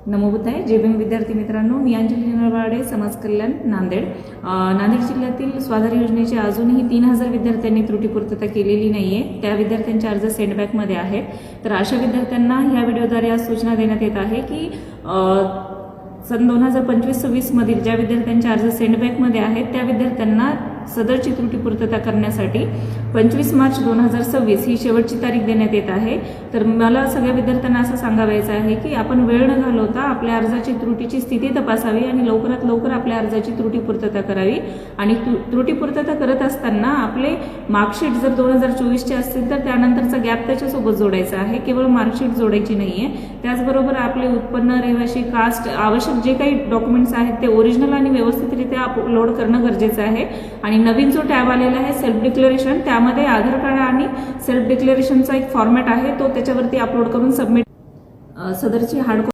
नमो बुद्धाय. जय भीम विद्यार्थी मित्रांनो, मी अंजली नरवाडे, समाज कल्याण नांदेड. नांदेड जिल्ह्यातील स्वाधार योजनेचे अजूनही 3000 विद्यार्थ्यांनी त्रुटीपूर्तता केलेली नाहीये. त्या विद्यार्थ्यांचे अर्ज सेंडबॅकमध्ये आहेत. तर अशा विद्यार्थ्यांना ह्या व्हिडिओद्वारे आज सूचना देण्यात येत आहे की सन 2025-26 मधील ज्या विद्यार्थ्यांचे अर्ज सेंडबॅकमध्ये आहेत त्या विद्यार्थ्यांना सदरची त्रुटीपूर्तता करण्यासाठी 25 मार्च 2026 ही शेवटची तारीख देण्यात येत आहे. तर मला सगळ्या विद्यार्थ्यांना असं सांगायचं आहे की आपण वेळ न घालवता आपल्या अर्जाची त्रुटीची स्थिती तपासावी आणि लवकरात लवकर आपल्या अर्जाची त्रुटीपूर्तता करावी. आणि त्रुटीपूर्तता करत असताना आपले मार्कशीट जर 2024चे असतील तर त्यानंतरचा गॅप त्याच्यासोबत जोडायचा आहे, केवळ मार्कशीट जोडायची नाहीये. त्याचबरोबर आपले उत्पन्न, रहिवासी, कास्ट, आवश्यक जे काही डॉक्युमेंट्स आहेत ते ओरिजिनल आणि व्यवस्थितरित्या अपलोड करणं गरजेचं आहे. आणि नवीन जो टॅब आलेला आहे सेल्फ डिक्लेरेशन, त्यामध्ये आधार कार्ड आणि सेल्फ डिक्लेरेशनचा एक फॉर्मॅट आहे, तो त्याच्यावरती अपलोड करून सबमिट सदरची हार्ड